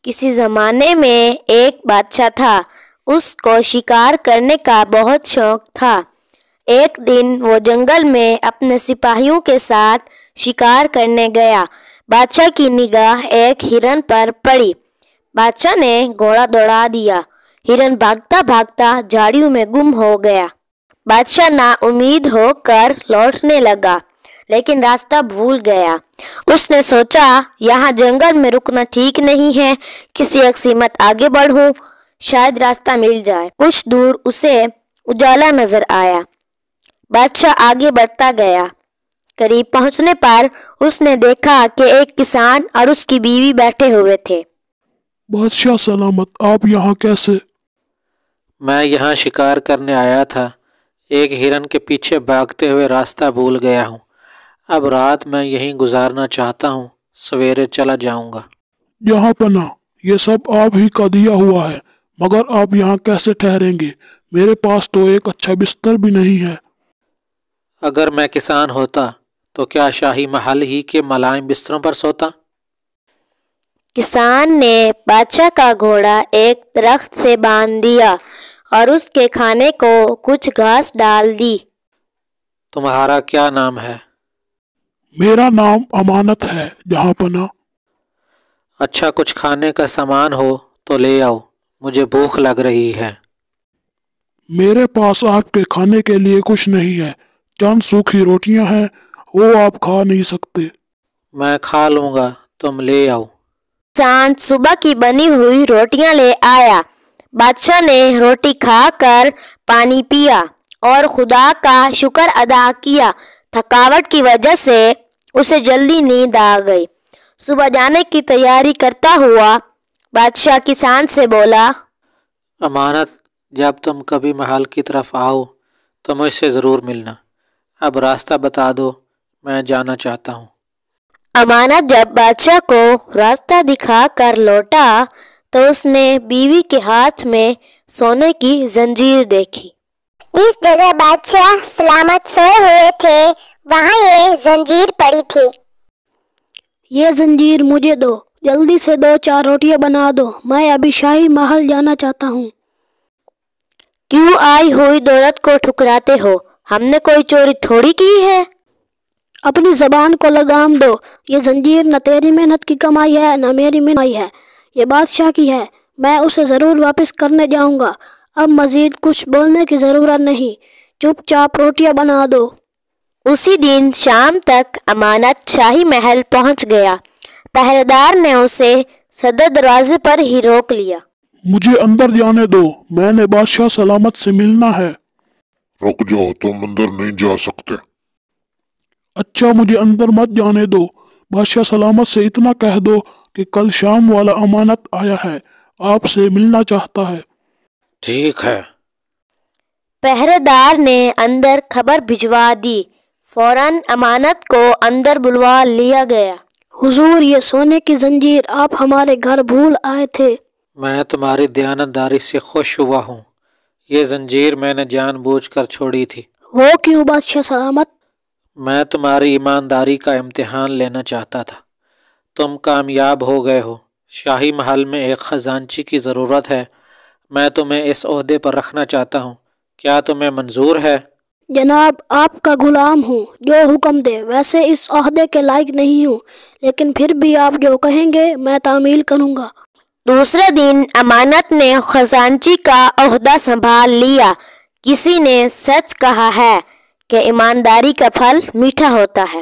کسی زمانے میں ایک بادشاہ تھا۔ اس کو شکار کرنے کا بہت شوق تھا۔ ایک دن وہ جنگل میں اپنے سپاہیوں کے ساتھ شکار کرنے گیا۔ بادشاہ کی نگاہ ایک ہرن پر پڑی۔ بادشاہ نے گھوڑا دوڑا دیا۔ ہرن بھاگتا بھاگتا جھاڑیوں میں گم ہو گیا۔ بادشاہ نا امید ہو کر لوٹنے لگا، لیکن راستہ بھول گیا۔ اس نے سوچا یہاں جنگل میں رکنا ٹھیک نہیں ہے، کسی ایک سمت آگے بڑھوں، شاید راستہ مل جائے۔ کچھ دور اسے اجالا نظر آیا۔ بادشاہ آگے بڑھتا گیا۔ قریب پہنچنے پر اس نے دیکھا کہ ایک کسان اور اس کی بیوی بیٹھے ہوئے تھے۔ بادشاہ سلامت، آپ یہاں کیسے؟ میں یہاں شکار کرنے آیا تھا، ایک ہرن کے پیچھے بھاگتے ہوئے راستہ بھول گیا ہوں۔ اب رات میں یہیں گزارنا چاہتا ہوں، سویرے چلا جاؤں گا۔ یہاں پناہ، یہ سب آپ ہی کا دیا ہوا ہے، مگر آپ یہاں کیسے ٹھہریں گے؟ میرے پاس تو ایک اچھا بستر بھی نہیں ہے۔ اگر میں کسان ہوتا تو کیا شاہی محل ہی کے ملائم بستروں پر سوتا؟ کسان نے بادشاہ کا گھوڑا ایک درخت سے باندھ دیا اور اس کے کھانے کو کچھ گھاس ڈال دی۔ تمہارا کیا نام ہے؟ میرا نام امانت ہے جہاں پناہ۔ اچھا کچھ کھانے کا سامان ہو تو لے آؤ، مجھے بھوک لگ رہی ہے۔ میرے پاس آپ کے کھانے کے لیے کچھ نہیں ہے، چند سوکھی روٹیاں ہیں، وہ آپ کھا نہیں سکتے۔ میں کھا لوں گا، تم لے آؤ۔ کسان صبح کی بنی ہوئی روٹیاں لے آیا۔ بادشاہ نے روٹی کھا کر پانی پیا اور خدا کا شکر ادا کیا۔ تھکاوٹ کی وجہ سے اسے جلدی نیند آ گئی۔ صبح جانے کی تیاری کرتا ہوا بادشاہ کسان سے بولا، امانت، جب تم کبھی محل کی طرف آؤ تو مجھ سے ضرور ملنا۔ اب راستہ بتا دو، میں جانا چاہتا ہوں۔ امانت جب بادشاہ کو راستہ دکھا کر لوٹا تو اس نے بیوی کے ہاتھ میں سونے کی زنجیر دیکھی۔ جس جگہ بادشاہ سلامت سوئے ہوئے تھے وہاں یہ زنجیر پڑی تھی۔ یہ زنجیر مجھے دو، جلدی سے 2-4 روٹیاں بنا دو، میں ابھی شاہی محل جانا چاہتا ہوں۔ کیوں آئی ہوئی دولت کو ٹھکراتے ہو؟ ہم نے کوئی چوری تھوڑی کی ہے۔ اپنی زبان کو لگام دو، یہ زنجیر نہ تیری محنت کی کمائی ہے نہ میری کمائی ہے، یہ بادشاہ کی ہے، میں اسے ضرور واپس کرنے جاؤں گا۔ اب مزید کچھ بولنے کی ضرورت نہیں، چپ چاپ روٹیاں بنا دو۔ اسی دن شام تک امانت شاہی محل پہنچ گیا۔ پہرے دار نے اسے صدر دروازے پر ہی روک لیا۔ مجھے اندر جانے دو، میں نے بادشاہ سلامت سے ملنا ہے۔ رک جاؤ، تم اندر نہیں جا سکتے۔ اچھا مجھے اندر مت جانے دو، بادشاہ سلامت سے اتنا کہہ دو کہ کل شام والا امانت آیا ہے، آپ سے ملنا چاہتا ہے۔ ٹھیک ہے۔ پہرے دار نے اندر خبر بھجوا دی۔ فوراً امانت کو اندر بلوا لیا گیا۔ حضور، یہ سونے کی زنجیر آپ ہمارے گھر بھول آئے تھے۔ میں تمہاری دیانتداری سے خوش ہوا ہوں، یہ زنجیر میں نے جان بوجھ کر چھوڑی تھی۔ وہ کیوں بادشاہ سلامت؟ میں تمہاری ایمانداری کا امتحان لینا چاہتا تھا۔ تم کامیاب ہو گئے ہو۔ شاہی محل میں ایک خزانچی کی ضرورت ہے، میں تمہیں اس عہدے پر رکھنا چاہتا ہوں، کیا تمہیں منظور ہے؟ جناب، آپ کا غلام ہوں، جو حکم دے۔ ویسے اس عہدے کے لائق نہیں ہوں، لیکن پھر بھی آپ جو کہیں گے میں تعمیل کروں گا۔ دوسرے دن امانت نے خزانچی کا عہدہ سنبھال لیا۔ کسی نے سچ کہا ہے کہ ایمانداری کا پھل میٹھا ہوتا ہے۔